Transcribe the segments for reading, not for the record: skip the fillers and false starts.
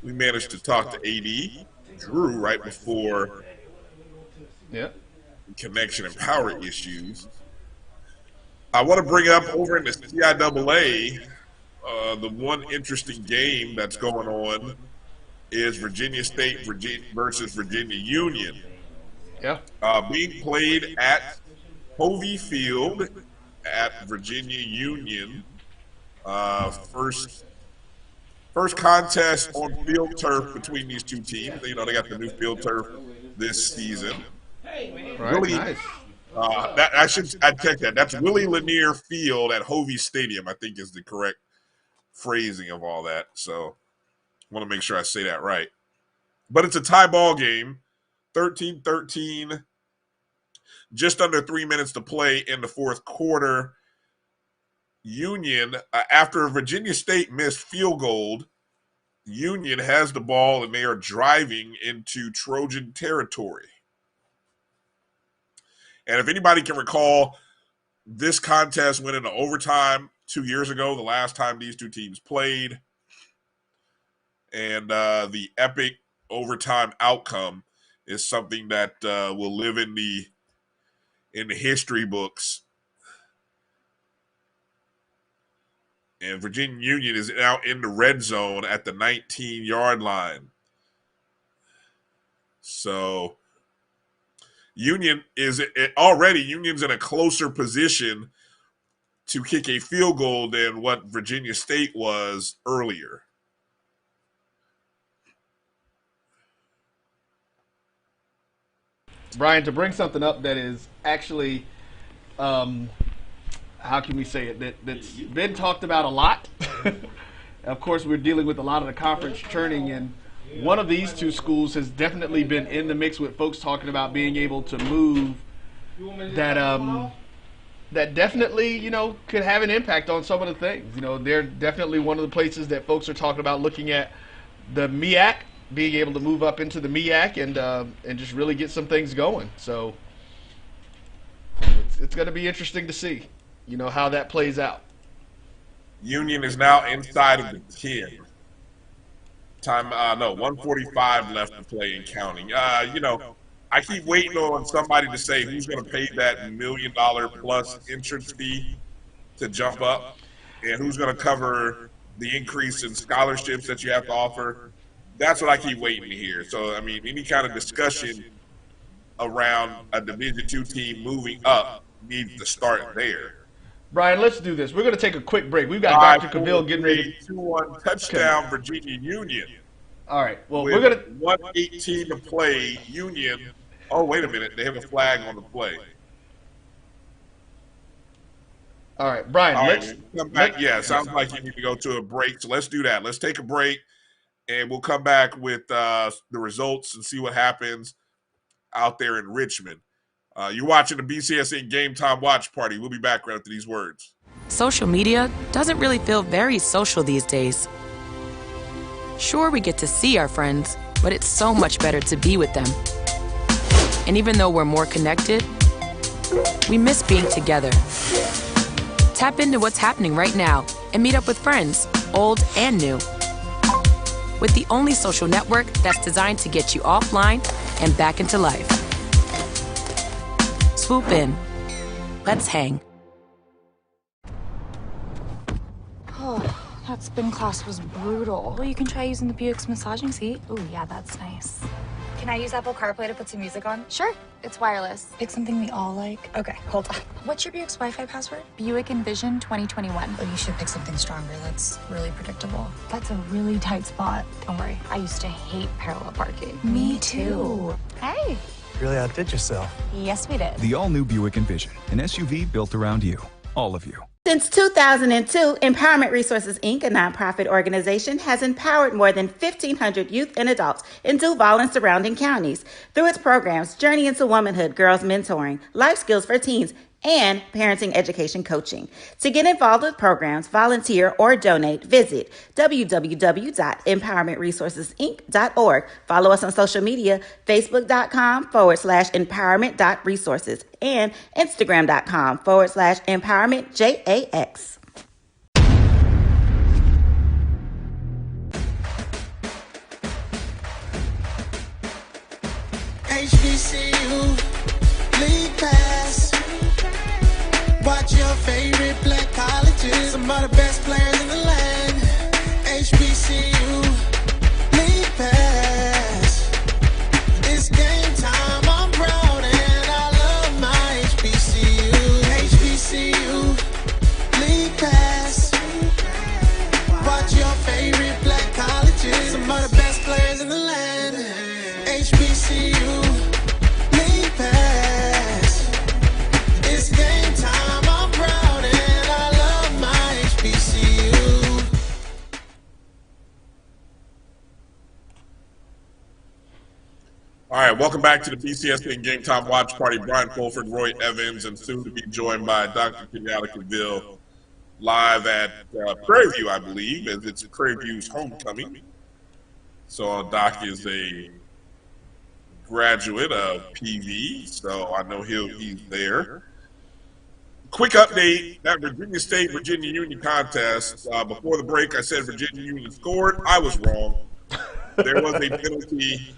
we managed to talk to AD Drew right before connection and power issues. I want to bring up over in the CIAA, the one interesting game that's going on is Virginia State versus Virginia Union. Yeah. Being played at Hovey Field at Virginia Union. First contest on field turf between these two teams. You know, they got the new field turf this season. Right. Really, Nice. I'd check that. That's Willie Lanier Field at Hovey Stadium, I think is the correct phrasing of all that. So I want to make sure I say that right. But it's a tie ball game, 13-13, just under 3 minutes to play in the fourth quarter. Union, after Virginia State missed field goal, Union has the ball and they are driving into Trojan territory. And if anybody can recall, this contest went into overtime 2 years ago, the last time these two teams played. And the epic overtime outcome is something that will live in the history books. And Virginia Union is now in the red zone at the 19-yard line. So Union's in a closer position to kick a field goal than what Virginia State was earlier. Brian, to bring something up that is actually, how can we say it, that's been talked about a lot. Of course, we're dealing with a lot of the conference churning, and one of these two schools has definitely been in the mix with folks talking about being able to move that that definitely, could have an impact on some of the things. They're definitely one of the places that folks are talking about looking at the MEAC, being able to move up into the MEAC and just really get some things going. So it's going to be interesting to see, how that plays out. Union is now inside of the 10. 1:45 left to play and counting. I keep waiting on somebody to say who's going to pay that $1 million plus entrance fee to jump up and who's going to cover the increase in scholarships that you have to offer. That's what I keep waiting to hear. So, any kind of discussion around a Division II team moving up needs to start there. Brian, let's do this. We're going to take a quick break. We've got Dr. Cavill getting ready. 2-1 touchdown, Virginia Union. All right. Well, we're going to 1:18 to play. Union. Oh, wait a minute. They have a flag on the play. All right, Brian. Let's come back. Sounds like you need to go to a break. So let's do that. Let's take a break, and we'll come back with the results and see what happens out there in Richmond. You're watching the BCSN Game Time Watch Party. We'll be back right after these words. Social media doesn't really feel very social these days. Sure, we get to see our friends, but it's so much better to be with them. And even though we're more connected, we miss being together. Tap into what's happening right now and meet up with friends, old and new. With the only social network that's designed to get you offline and back into life. Swoop in. Let's hang. Oh, that spin class was brutal. Well, you can try using the Buick's massaging seat. Oh, yeah, that's nice. Can I use Apple CarPlay to put some music on? Sure, it's wireless. Pick something we all like. Okay, hold on. What's your Buick's Wi-Fi password? Buick Envision 2021. Oh, you should pick something stronger. That's really predictable. That's a really tight spot. Don't worry, I used to hate parallel parking. Me too. Hey. Really outdid yourself. Yes, we did. The all-new Buick Envision, an SUV built around you. All of you. Since 2002, Empowerment Resources, Inc., a nonprofit organization, has empowered more than 1,500 youth and adults in Duval and surrounding counties through its programs Journey into Womanhood, Girls Mentoring, Life Skills for Teens, and Parenting Education Coaching. To get involved with programs, volunteer, or donate, visit www.empowermentresourcesinc.org. Follow us on social media, facebook.com/empowerment.resources and instagram.com/empowermentJAX. HBCU, league pass. Watch your favorite black colleges. Some of the best players in the land. HBCU, league pass. It's game time. I'm proud and I love my HBCU. HBCU, league pass. Watch your favorite black colleges. Some of the best players in the land. HBCU, league pass. It's game time. I'm proud and I love my HBCU. All right, welcome back to the BCSN Game Time Watch Party. Brian Fulford, Roy Evans, and soon to be joined by Dr. Kenyatta Cavill live at Prairie View, I believe, as it's Prairie View's homecoming. So Doc is a graduate of PV, so I know he's there. Quick update, that Virginia State-Virginia Union contest. Before the break, I said Virginia Union scored. I was wrong. There was a penalty.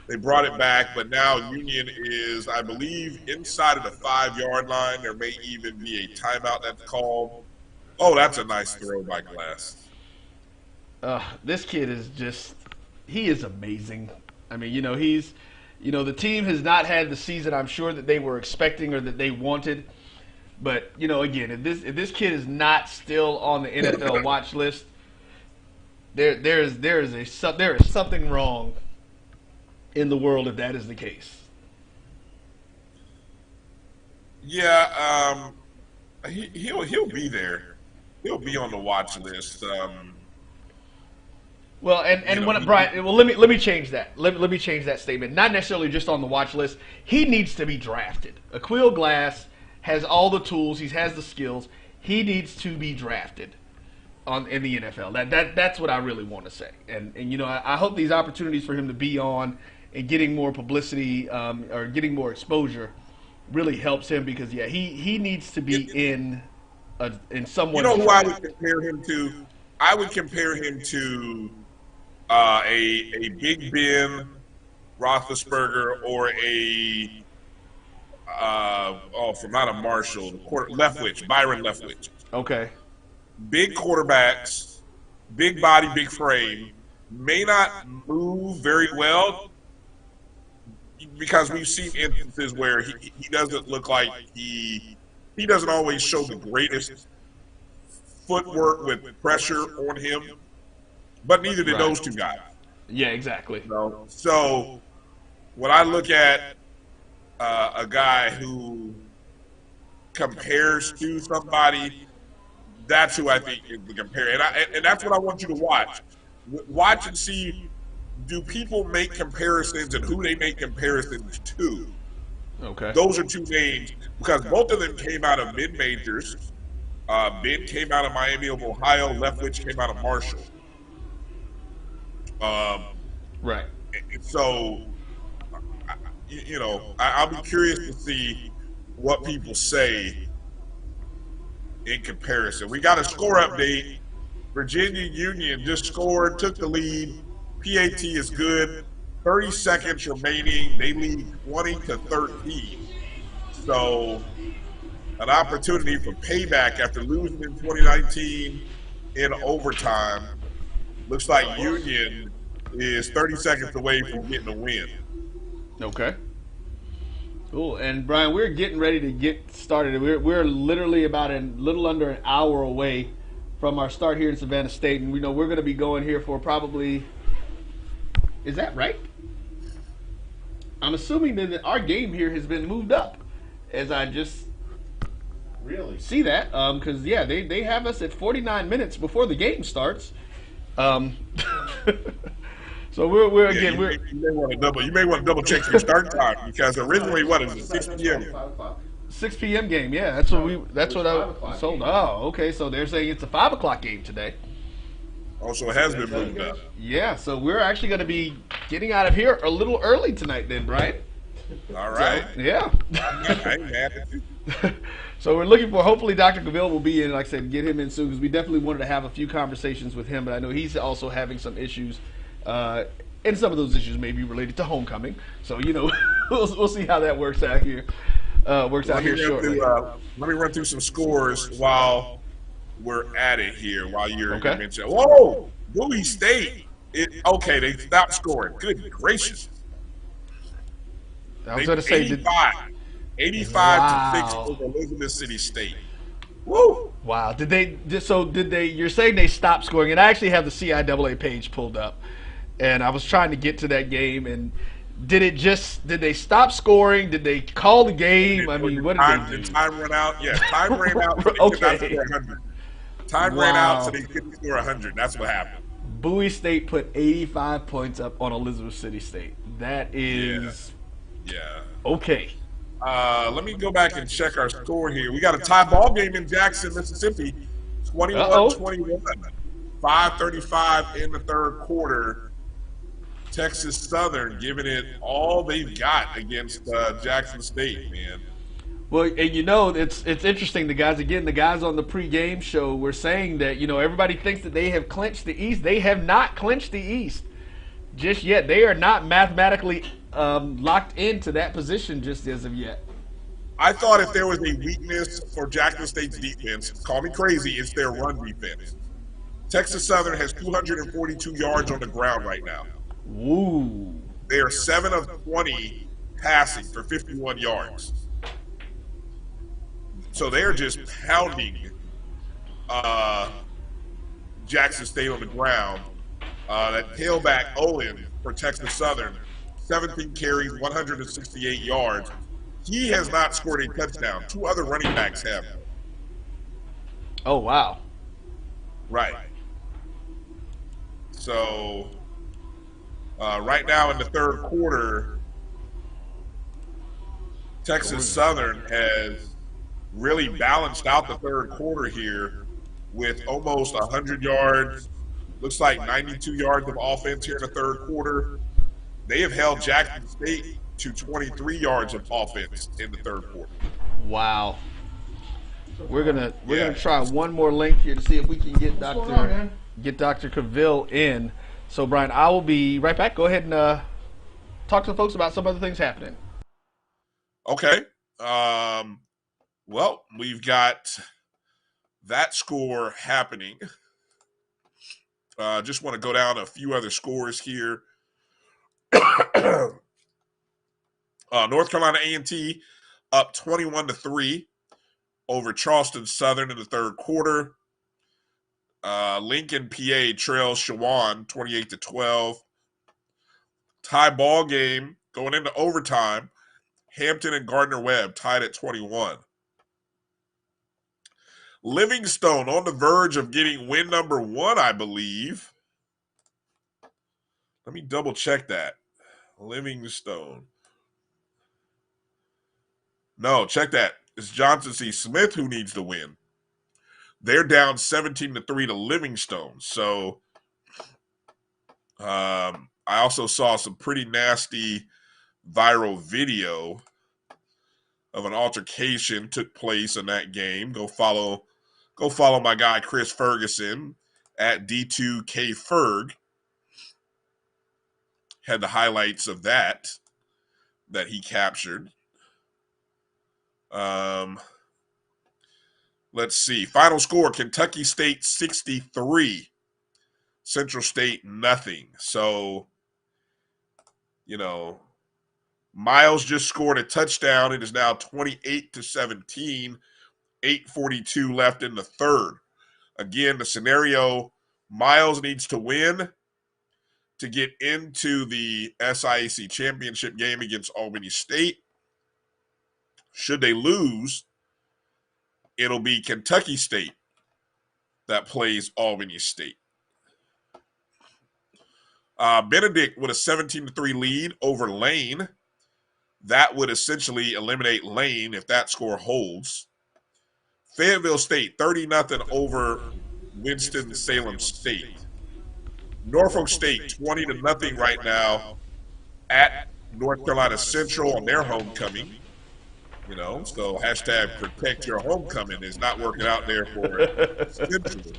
They brought it back, but now Union is, I believe, inside of the 5-yard line. There may even be a timeout that's called. Oh, that's a nice throw by Glass. This kid is just, he is amazing. I mean, the team has not had the season I'm sure that they were expecting or that they wanted. But, again, if this kid is not still on the NFL watch list, there is something wrong in the world if that is the case. Yeah, he'll be there. He'll be on the watch list. Well, Brian, let me change that. Let me change that statement. Not necessarily just on the watch list. He needs to be drafted. Aqeel Glass has all the tools. He has the skills. He needs to be drafted in the NFL. That's what I really want to say. And I hope these opportunities for him to be on and getting more publicity or getting more exposure really helps him because he needs to be in someone. You know who I would compare him to? I would compare him to a Big Ben Roethlisberger or from out of Marshall, Byron Leftwich. Okay. Big quarterbacks, big body, big frame, may not move very well because we've seen instances where he doesn't look like he doesn't always show the greatest footwork with pressure on him, but neither did those two guys. Yeah, exactly. So when I look at a guy who compares to somebody, that's who I think is the compare. And that's what I want you to watch. Watch and see, do people make comparisons and who they make comparisons to? Okay. Those are two names because both of them came out of mid-majors. Ben came out of Miami of Ohio. Leftwich came out of Marshall. Right. So, I'll be curious to see what people say in comparison. We got a score update. Virginia Union just scored, took the lead. PAT is good. 30 seconds remaining. They lead 20-13. So, an opportunity for payback after losing in 2019 in overtime. Looks like Union is 30 seconds away from getting a win. Okay. Cool. And Brian, we're getting ready to get started. We're literally about a little under an hour away from our start here in Savannah State, and we know we're going to be going here for probably. Is that right? I'm assuming that our game here has been moved up, as I just really see that because they have us at 49 minutes before the game starts. So we're you may want to double check your start time because originally what is it 6 p.m. 6 p.m. game, yeah. That's what I sold. Oh, okay. So they're saying it's a 5 o'clock game today. Oh, so it has been moved up. Yeah. So we're actually going to be getting out of here a little early tonight, then, Brian. All right. So, yeah. I ain't mad at you. So we're looking for, hopefully Dr. Cavill will be in, like I said, get him in soon because we definitely wanted to have a few conversations with him, but I know he's also having some issues, and some of those issues may be related to homecoming. So, we'll see how that works out here. Shortly. Let me run through some scores while we're at it here. While you're mentioning, whoa, Bowie State. Okay, they stopped scoring. Good gracious. I was going to say 85 to 6 over Elizabeth City State. Woo! Wow. Did they? You're saying they stopped scoring, and I actually have the CIAA page pulled up, and I was trying to get to that game. And did they stop scoring? Did they call the game? I mean, what did they do? Did time run out? Yes, time ran out. Okay. Time ran out, so they couldn't score 100. That's what happened. Bowie State put 85 points up on Elizabeth City State. That is okay. Let me go back and check our score here. We got a tie ball game in Jackson, Mississippi. 21-21. 5:35 in the third quarter. Texas Southern giving it all they've got against Jackson State, man. Well, and it's interesting. The guys on the pregame show were saying that everybody thinks that they have clinched the East. They have not clinched the East just yet. They are not mathematically locked into that position just as of yet. I thought if there was a weakness for Jackson State's defense, call me crazy, it's their run defense. Texas Southern has 242 yards on the ground right now. Ooh. They are 7 of 20 passing for 51 yards. So they're just pounding Jackson State on the ground. That tailback Owen for Texas Southern, 17 carries, 168 yards. He has not scored a touchdown. 2 other running backs have. Oh, wow. Right. So right now in the third quarter, Texas Southern has really balanced out the third quarter here with almost 100 yards, looks like 92 yards of offense here in the third quarter. They have held Jackson State to 23 yards of offense in the third quarter. Wow. We're gonna try one more link here to see if we can get Dr. Cavill in. So Brian, I will be right back. Go ahead and talk to the folks about some other things happening. Okay. Well, we've got that score happening. Just want to go down a few other scores here. North Carolina A&T up 21-3 over Charleston Southern in the third quarter. Lincoln, PA trails Shawan 28-12. Tie ball game going into overtime. Hampton and Gardner-Webb tied at 21. Livingstone on the verge of getting win number 1, I believe. Let me double check that. Livingstone. No, check that. It's Johnson C. Smith who needs to win. They're down 17-3 to Livingstone. So I also saw some pretty nasty viral video of an altercation took place in that game. Go follow my guy Chris Ferguson at D2KFerg. Had the highlights of that he captured. Let's see. Final score, Kentucky State 63. Central State nothing. So, Miles just scored a touchdown. It is now 28-17. 8:42 left in the third. Again, the scenario, Miles needs to win to get into the SIAC championship game against Albany State. Should they lose, it'll be Kentucky State that plays Albany State. Benedict with a 17-3 lead over Lane. That would essentially eliminate Lane if that score holds. Fayetteville State 30-0 over Winston-Salem State. Norfolk State 20-0 right now at North Carolina Central on their homecoming. So hashtag protect your homecoming is not working out there for Central.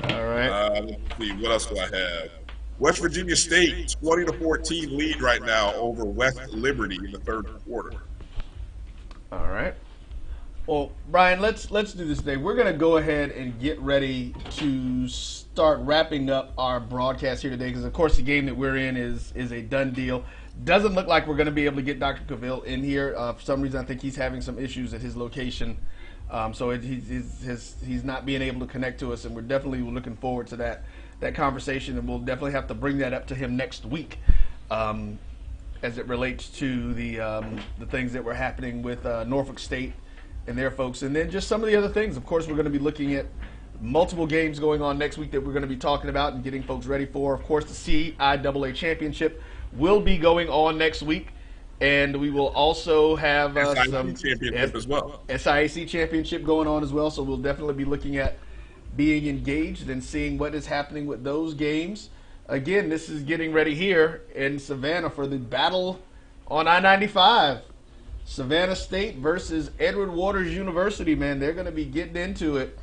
All right. Let's see, what else do I have? West Virginia State 20-14 lead right now over West Liberty in the third quarter. All right. Well, Brian, let's do this today. We're going to go ahead and get ready to start wrapping up our broadcast here today because, of course, the game that we're in is a done deal. Doesn't look like we're going to be able to get Dr. Cavill in here. For some reason, I think he's having some issues at his location. So he's not being able to connect to us, and we're definitely looking forward to that conversation, and we'll definitely have to bring that up to him next week as it relates to the things that were happening with Norfolk State and their folks, and then just some of the other things. Of course, we're going to be looking at multiple games going on next week that we're going to be talking about and getting folks ready for. Of course, the CIAA Championship will be going on next week, and we will also have some championship as well. SIAC Championship going on as well, so we'll definitely be looking at being engaged and seeing what is happening with those games. Again, this is getting ready here in Savannah for the battle on I-95. Savannah State versus Edward Waters University, man. They're going to be getting into it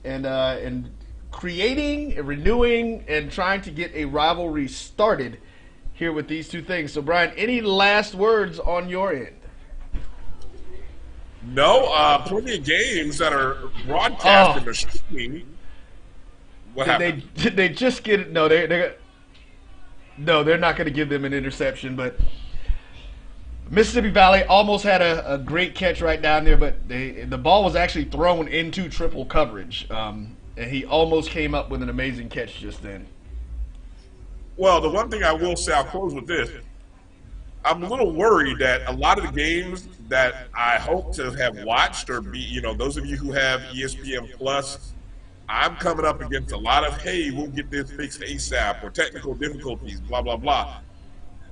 and creating, renewing, and trying to get a rivalry started here with these two things. So, Brian, any last words on your end? No, plenty of games that are broadcasted or streaming. What happened? Did they just get it? No, they're not going to give them an interception, but Mississippi Valley almost had a great catch right down there, but the ball was actually thrown into triple coverage, and he almost came up with an amazing catch just then. Well, the one thing I will say, I'll close with this. I'm a little worried that a lot of the games that I hope to have watched or be, those of you who have ESPN Plus, I'm coming up against a lot of, hey, we'll get this fixed ASAP or technical difficulties, blah, blah, blah.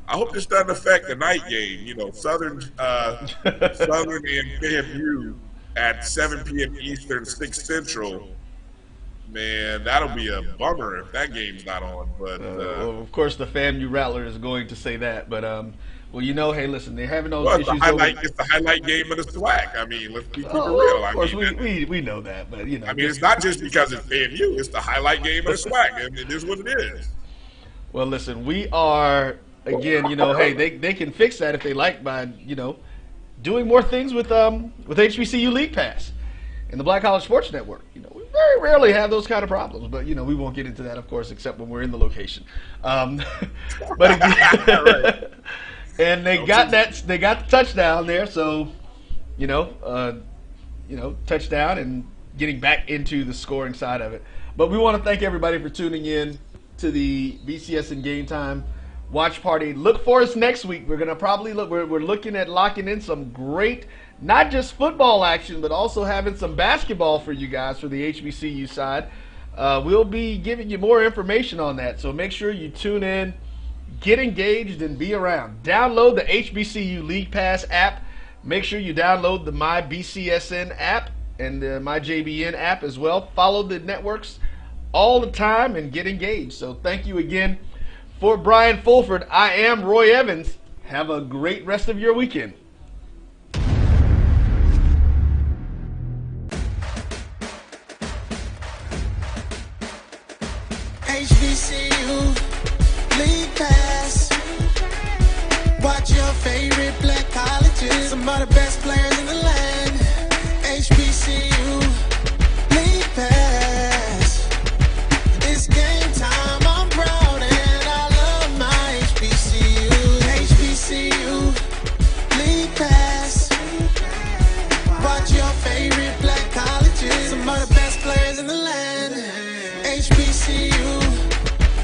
I hope this doesn't affect the night game. Southern and FAMU at 7 p.m. Eastern, 6 Central. Man, that'll be a bummer if that game's not on. But well, of course, the FAMU Rattler is going to say that. But hey, listen, they're having those issues. It's the highlight game of the SWAC. I mean, let's keep it real. Of course, we know that, but I mean, it's not just because it's FAMU. It's the highlight game of the SWAC. I mean, it is what it is. Well, listen, we are. Again, hey, they can fix that if they like by, doing more things with HBCU League Pass and the Black College Sports Network. We very rarely have those kind of problems, but we won't get into that, of course, except when we're in the location. But again, and they got the touchdown there, so touchdown and getting back into the scoring side of it. But we want to thank everybody for tuning in to the BCSN Game Time watch party. Look for us next week. We're going to probably we're looking at locking in some great, not just football action, but also having some basketball for you guys for the HBCU side. We'll be giving you more information on that. So make sure you tune in, get engaged, and be around. Download the HBCU League Pass app. Make sure you download the My BCSN app and the My JBN app as well. Follow the networks all the time and get engaged. So thank you again. For Brian Fulford, I am Roy Evans. Have a great rest of your weekend. HBCU League Pass. Watch your favorite black colleges. Some of the best players in the land. HBCU League Pass. It's game time. I'm proud and I love my HBCU. HBCU League Pass. Watch your favorite black colleges. Some of the best players in the land. HBCU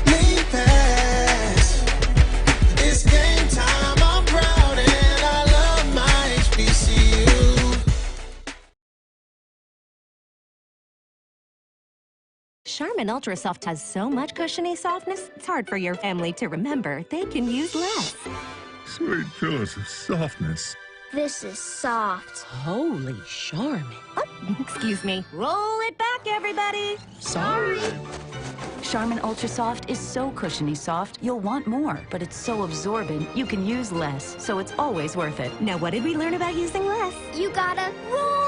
League Pass. It's game time. I'm proud and I love my HBCU. Charmin Ultra Soft has so much cushiony softness, it's hard for your family to remember they can use less. Sweet pillows of softness. This is soft. Holy Charmin. Oh, excuse me. Roll it back, everybody. Sorry. Charmin Ultra Soft is so cushiony soft, you'll want more. But it's so absorbent, you can use less, so it's always worth it. Now, what did we learn about using less? You gotta roll